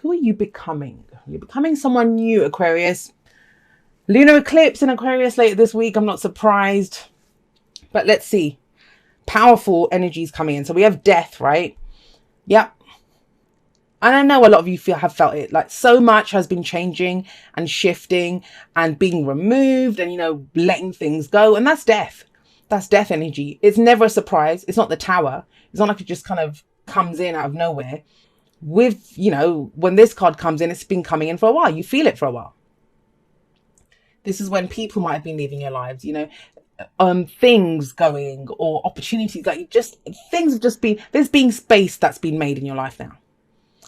Who are you becoming? You're becoming someone new, Aquarius. Lunar eclipse in Aquarius later this week. I'm not surprised. But let's see. Powerful energies coming in. So we have death, right? Yep. And I know a lot of you have felt it. Like so much has been changing and shifting and being removed and, letting things go. And that's death. That's death energy. It's never a surprise. It's not the tower. It's not like it just kind of comes in out of nowhere. With, when this card comes in, it's been coming in for a while. You feel it for a while. This is when people might have been leaving your lives, things going or opportunities things have just been, there's been space that's been made in your life now.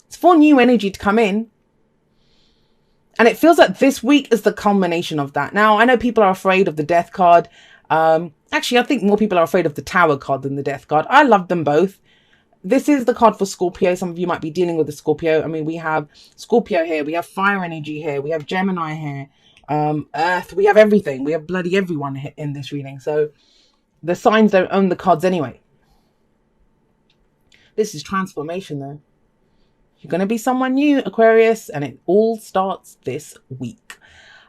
It's for new energy to come in. And it feels like this week is the culmination of that. Now, I know people are afraid of the death card. Actually, I think more people are afraid of the tower card than the death card. I love them both. This is the card for Scorpio. Some of you might be dealing with the Scorpio. I mean, we have Scorpio here. We have fire energy here. We have Gemini here. Earth. We have everything. We have bloody everyone in this reading. So the signs don't own the cards anyway. This is transformation though. You're going to be someone new, Aquarius, and it all starts this week.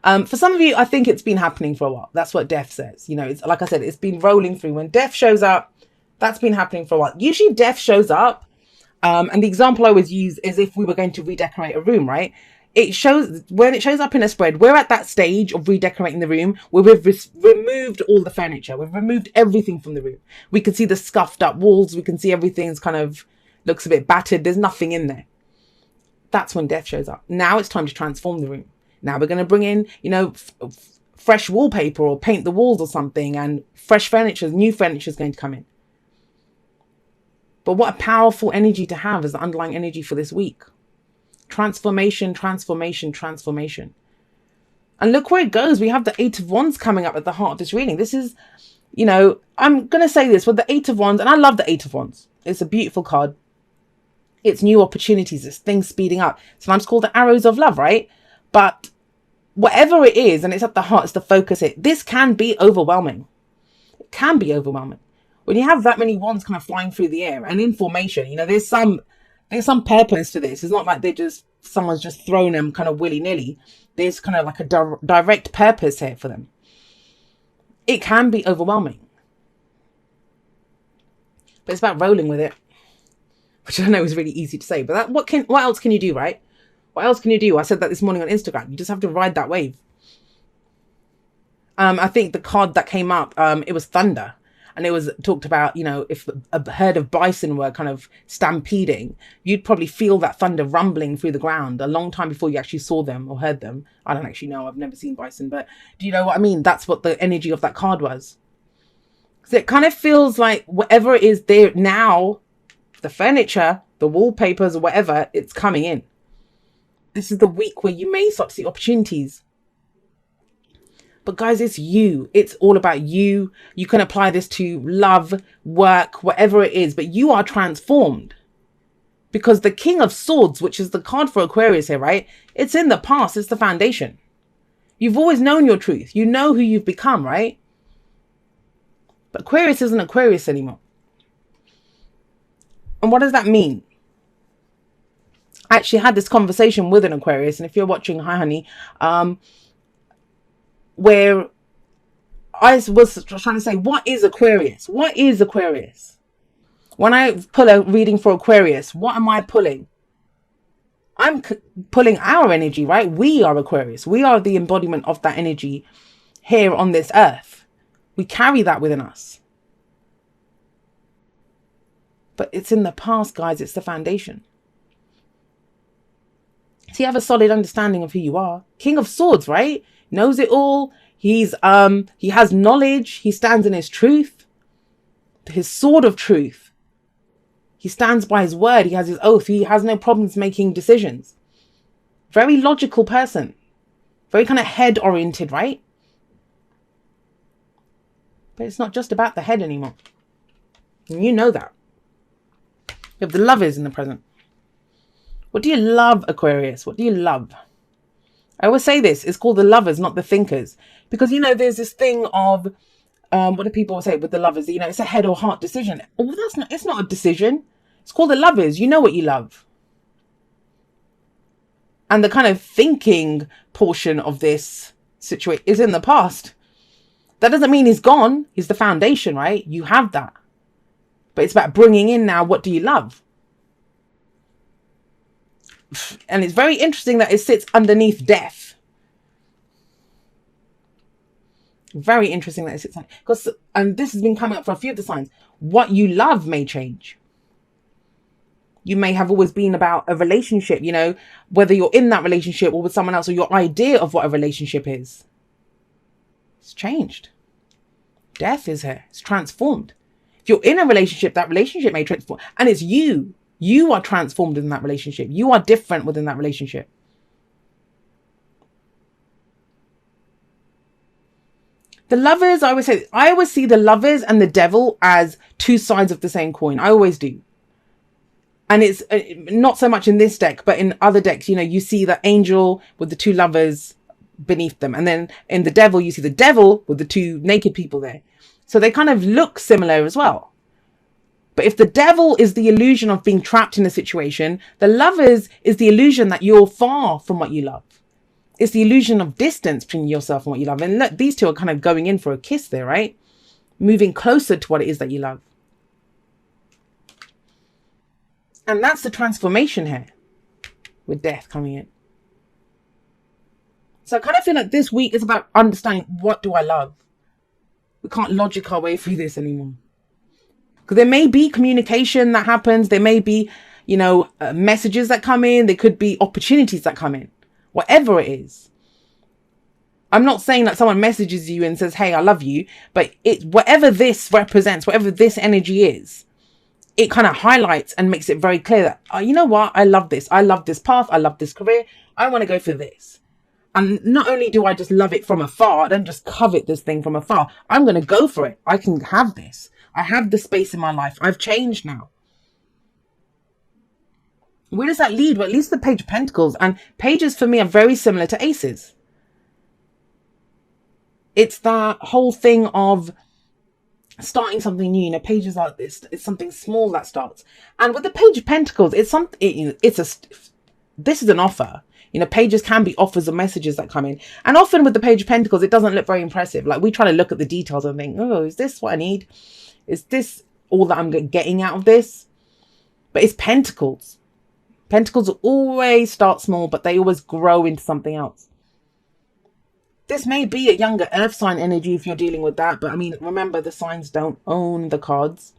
For some of you, I think it's been happening for a while. That's what death says. It's like I said, it's been rolling through. When death shows up, that's been happening for a while. Usually death shows up. And the example I always use is if we were going to redecorate a room, right? When it shows up in a spread, we're at that stage of redecorating the room where we've removed all the furniture. We've removed everything from the room. We can see the scuffed up walls. We can see everything's kind of looks a bit battered. There's nothing in there. That's when death shows up. Now it's time to transform the room. Now we're going to bring in, fresh wallpaper or paint the walls or something, and fresh furniture, new furniture is going to come in. But what a powerful energy to have as the underlying energy for this week. Transformation, transformation, transformation. And look where it goes. We have the Eight of Wands coming up at the heart of this reading. This is, I'm going to say this with the Eight of Wands, and I love the Eight of Wands. It's a beautiful card. It's new opportunities. It's things speeding up. Sometimes called the arrows of love, right? But whatever it is, and it's at the heart, it's the focus. This can be overwhelming. It can be overwhelming. When you have that many wands kind of flying through the air and in formation, there's some purpose to this. It's not like someone's just thrown them kind of willy-nilly. There's kind of like a direct purpose here for them. It can be overwhelming. But it's about rolling with it. Which I know is really easy to say, but what else can you do, right? What else can you do? I said that this morning on Instagram. You just have to ride that wave. I think the card that came up, it was thunder. And it was talked about, if a herd of bison were kind of stampeding, you'd probably feel that thunder rumbling through the ground a long time before you actually saw them or heard them. I don't actually know. I've never seen bison, but do you know what I mean? That's what the energy of that card was. So it kind of feels like whatever it is there now, the furniture, the wallpapers or whatever, it's coming in. This is the week where you may start to see opportunities. But guys, it's you. It's all about you. You can apply this to love, work, whatever it is, but you are transformed. Because the King of Swords, which is the card for Aquarius here, right? It's in the past. It's the foundation. You've always known your truth. You know who you've become, right? But Aquarius isn't Aquarius anymore. And what does that mean? I actually had this conversation with an Aquarius, and if you're watching, hi honey, where I was trying to say, what is Aquarius? What is Aquarius? When I pull a reading for Aquarius, what am I pulling? I'm pulling our energy, right? We are Aquarius. We are the embodiment of that energy here on this earth. We carry that within us. But it's in the past, guys. It's the foundation. So you have a solid understanding of who you are. King of Swords, right? Knows it all. He has knowledge. He stands in his truth. His sword of truth. He stands by his word. He has his oath. He has no problems making decisions. Very logical person. Very kind of head oriented, right? But it's not just about the head anymore. And you know that. You have the Lovers in the present. What do you love, Aquarius? What do you love? I always say this. It's called the Lovers, not the Thinkers. Because, there's this thing of, what do people say with the Lovers? It's a head or heart decision. Oh, it's not a decision. It's called the Lovers. You know what you love. And the kind of thinking portion of this situation is in the past. That doesn't mean he's gone. He's the foundation, right? You have that. But it's about bringing in now, what do you love? And it's very interesting that it sits underneath death. Very interesting that it sits on, because, and this has been coming up for a few of the signs. What you love may change. You may have always been about a relationship, you know, whether you're in that relationship or with someone else, or your idea of what a relationship is. It's changed. Death is here. It's transformed. If you're in a relationship, that relationship may transform. And it's you. You are transformed in that relationship. You are different within that relationship. The lovers, I always see the lovers and the devil as two sides of the same coin. I always do. And it's not so much in this deck, but in other decks, you know, you see the angel with the two lovers beneath them. And then in the devil, you see the devil with the two naked people there. So they kind of look similar as well. But if the devil is the illusion of being trapped in a situation, the lovers is the illusion that you're far from what you love. It's the illusion of distance between yourself and what you love. And look, these two are kind of going in for a kiss there, right? Moving closer to what it is that you love. And that's the transformation here with death coming in. So I kind of feel like this week is about understanding, what do I love? We can't logic our way through this anymore. Because there may be communication that happens. There may be, you know, messages that come in. There could be opportunities that come in. Whatever it is. I'm not saying that someone messages you and says, hey, I love you. But whatever this represents, whatever this energy is, it kind of highlights and makes it very clear that, oh, you know what? I love this. I love this path. I love this career. I want to go for this. And not only do I just love it from afar, I don't just covet this thing from afar. I'm going to go for it. I can have this. I have the space in my life. I've changed now. Where does that lead? Well, at least the Page of Pentacles. And pages for me are very similar to aces. It's that whole thing of starting something new. You know, pages like this. It's something small that starts. And with the Page of Pentacles, this is an offer. You know, pages can be offers or messages that come in. And often with the Page of Pentacles, it doesn't look very impressive. Like, we try to look at the details and think, oh, is this what I need? Is this all that I'm getting out of this? But it's pentacles. Pentacles always start small, but they always grow into something else. This may be a younger earth sign energy if you're dealing with that. But I mean, remember, the signs don't own the cards.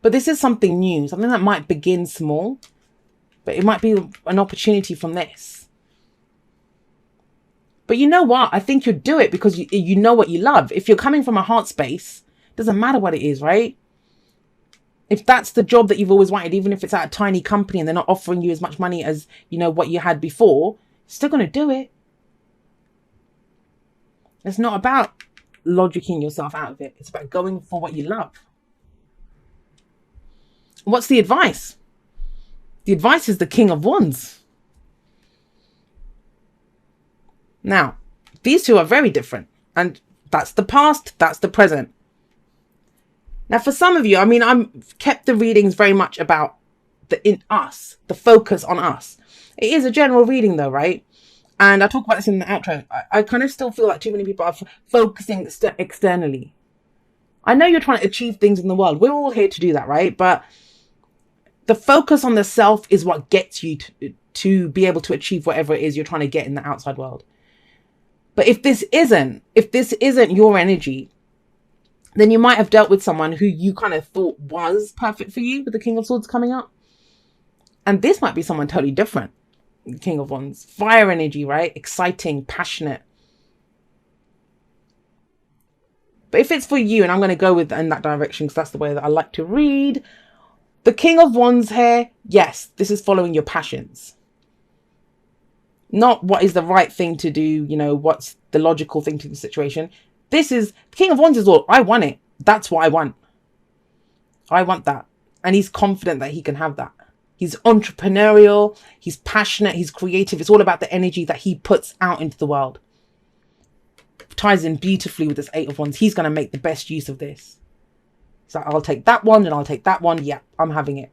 But this is something new. Something that might begin small. But it might be an opportunity from this. But you know what? I think you'll do it because you know what you love. If you're coming from a heart space, it doesn't matter what it is, right? If that's the job that you've always wanted, even if it's at a tiny company and they're not offering you as much money as, you know, what you had before, you're still going to do it. It's not about logicking yourself out of it. It's about going for what you love. What's the advice? The advice is the King of Wands. Now, these two are very different. And that's the past, that's the present. Now, for some of you, I mean, I've kept the readings very much about the focus on us. It is a general reading though, right? And I talk about this in the outro. I kind of still feel like too many people are focusing externally. I know you're trying to achieve things in the world. We're all here to do that, right? But the focus on the self is what gets you to be able to achieve whatever it is you're trying to get in the outside world. But if this isn't your energy, then you might have dealt with someone who you kind of thought was perfect for you with the King of Swords coming up. And this might be someone totally different. King of Wands. Fire energy, right? Exciting, passionate. But if it's for you, and I'm going to go in that direction because that's the way that I like to read. The King of Wands here, yes, this is following your passions. Not what is the right thing to do, you know, what's the logical thing to the situation. This is, King of Wands is all, I want it. That's what I want. I want that. And he's confident that he can have that. He's entrepreneurial, he's passionate, he's creative. It's all about the energy that he puts out into the world. Ties in beautifully with this Eight of Wands. He's going to make the best use of this. So I'll take that one and I'll take that one. Yeah, I'm having it.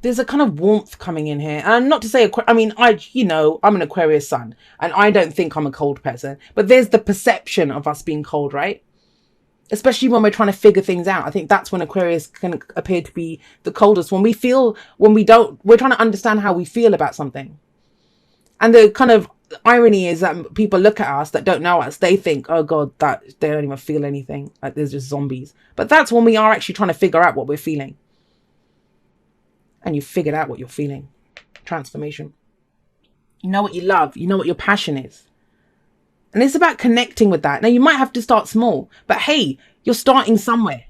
there's a kind of warmth coming in here. And not to say, I mean, I'm an Aquarius sun and I don't think I'm a cold person, but there's the perception of us being cold, right? Especially when we're trying to figure things out. I think that's when Aquarius can appear to be the coldest. We're trying to understand how we feel about something. And the kind of irony is that people look at us that don't know us. They think, oh God, that they don't even feel anything. Like there's just zombies. But that's when we are actually trying to figure out what we're feeling. And you figured out what you're feeling. Transformation. You know what you love. You know what your passion is. And it's about connecting with that. Now, you might have to start small, but hey, you're starting somewhere.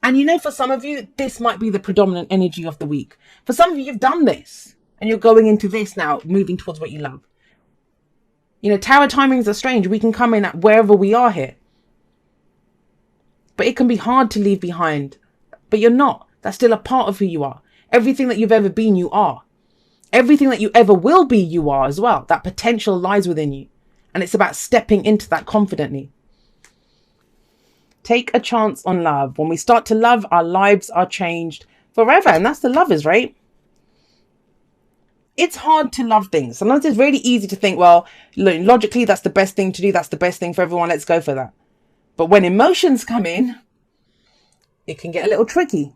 And for some of you, this might be the predominant energy of the week. For some of you, you've done this and you're going into this now, moving towards what you love. Tower timings are strange. We can come in at wherever we are here. But it can be hard to leave behind. But you're not. That's still a part of who you are. Everything that you've ever been, you are. Everything that you ever will be, you are as well. That potential lies within you. And it's about stepping into that confidently. Take a chance on love. When we start to love, our lives are changed forever. And that's the lovers, right? It's hard to love things. Sometimes it's really easy to think, well, logically, that's the best thing to do. That's the best thing for everyone. Let's go for that. But when emotions come in, it can get a little tricky.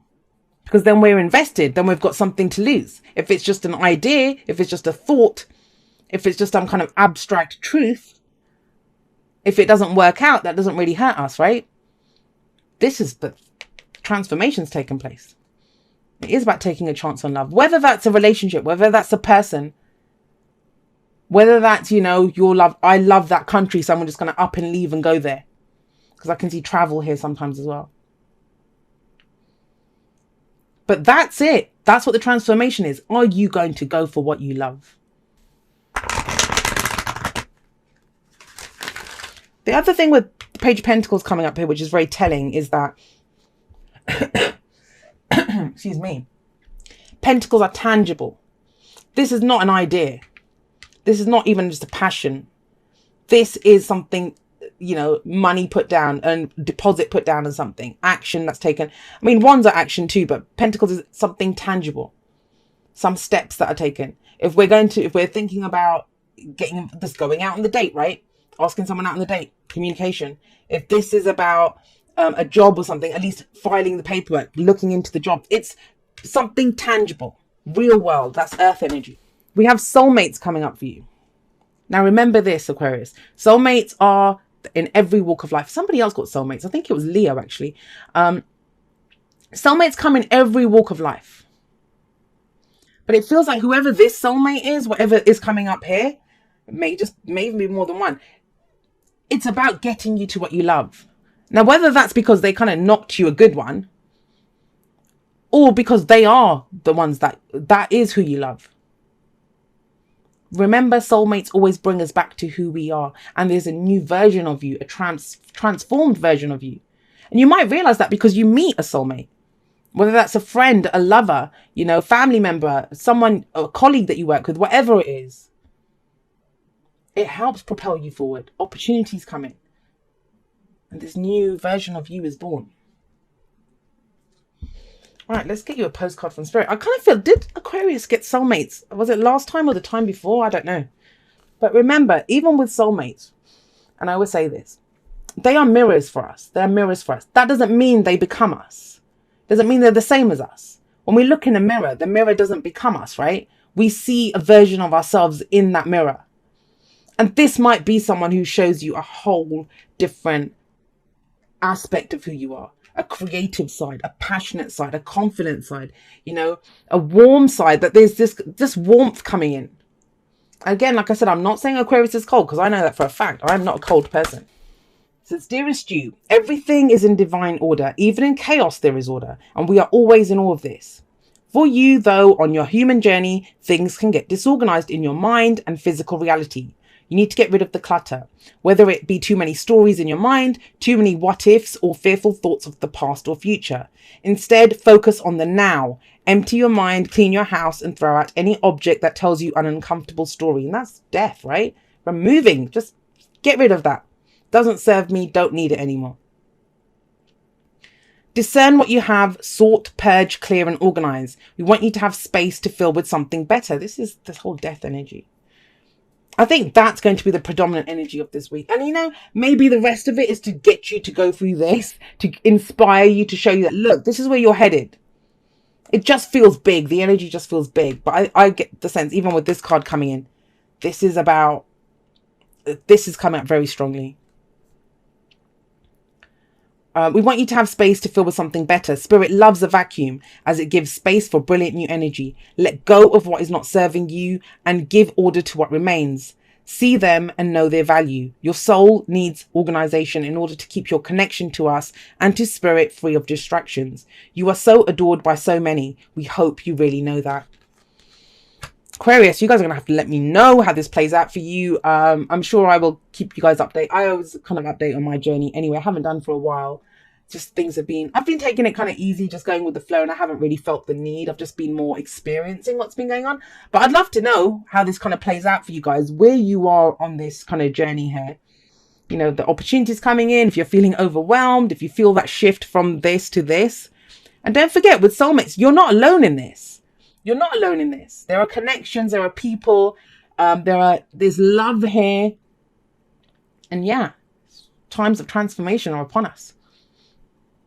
Because then we're invested, then we've got something to lose. If it's just an idea, if it's just a thought, if it's just some kind of abstract truth, if it doesn't work out, that doesn't really hurt us, right? This is the transformation's taking place. It is about taking a chance on love. Whether that's a relationship, whether that's a person, whether that's, your love, I love that country, so I'm just going to up and leave and go there. Because I can see travel here sometimes as well. But that's it. That's what the transformation is. Are you going to go for what you love? The other thing with the Page of Pentacles coming up here, which is very telling, is that, excuse me, Pentacles are tangible. This is not an idea. This is not even just a passion. This is something, money put down and deposit put down on something, action that's taken. I mean, wands are action too, but Pentacles is something tangible, some steps that are taken. If we're thinking about going out on the date, right? Asking someone out on the date, communication. If this is about a job or something, at least filing the paperwork, looking into the job, it's something tangible, real world. That's earth energy. We have soulmates coming up for you. Now, remember this, Aquarius. Soulmates are in every walk of life. Somebody else got soulmates. I think it was Leo, actually. Soulmates come in every walk of life. But it feels like whoever this soulmate is, whatever is coming up here, may even be more than one. It's about getting you to what you love. Now, whether that's because they kind of knocked you a good one, or because they are the ones that is who you love. Remember, soulmates always bring us back to who we are. And there's a new version of you, a transformed version of you. And you might realize that because you meet a soulmate. Whether that's a friend, a lover, family member, someone, a colleague that you work with, whatever it is. It helps propel you forward. Opportunities come in. And this new version of you is born. All right, let's get you a postcard from Spirit. I kind of feel, did Aquarius get soulmates? Was it last time or the time before? I don't know. But remember, even with soulmates, and I always say this, they are mirrors for us. They're mirrors for us. That doesn't mean they become us. Doesn't mean they're the same as us. When we look in a mirror, the mirror doesn't become us, right? We see a version of ourselves in that mirror. And this might be someone who shows you a whole different aspect of who you are. A creative side, a passionate side, a confident side, a warm side, that there's this warmth coming in. Again, like I said, I'm not saying Aquarius is cold because I know that for a fact. I'm not a cold person. So, dearest you, everything is in divine order. Even in chaos, there is order. And we are always in all of this. For you, though, on your human journey, things can get disorganized in your mind and physical reality. You need to get rid of the clutter, whether it be too many stories in your mind, too many what ifs, or fearful thoughts of the past or future. Instead, focus on the now. Empty your mind, clean your house, and throw out any object that tells you an uncomfortable story. And that's death, right? Removing, just get rid of that. Doesn't serve me, don't need it anymore. Discern what you have, sort, purge, clear, and organize. We want you to have space to fill with something better. This is this whole death energy. I think that's going to be the predominant energy of this week. And, you know, maybe the rest of it is to get you to go through this, to inspire you, to show you that, look, this is where you're headed. It just feels big. The energy just feels big. But I get the sense, even with this card coming in, this is coming up very strongly. We want you to have space to fill with something better. Spirit loves a vacuum as it gives space for brilliant new energy. Let go of what is not serving you and give order to what remains. See them and know their value. Your soul needs organization in order to keep your connection to us and to spirit free of distractions. You are so adored by so many. We hope you really know that. Aquarius, you guys are going to have to let me know how this plays out for you. I'm sure I will keep you guys updated. I always kind of update on my journey anyway. I haven't done for a while. Just I've been taking it kind of easy, just going with the flow, and I haven't really felt the need. I've just been more experiencing what's been going on. But I'd love to know how this kind of plays out for you guys, where you are on this kind of journey here. You know, the opportunities coming in, if you're feeling overwhelmed, if you feel that shift from this to this. And don't forget, with soulmates, you're not alone in this. You're not alone in this. There are connections, there are people, there's love here. And yeah, times of transformation are upon us.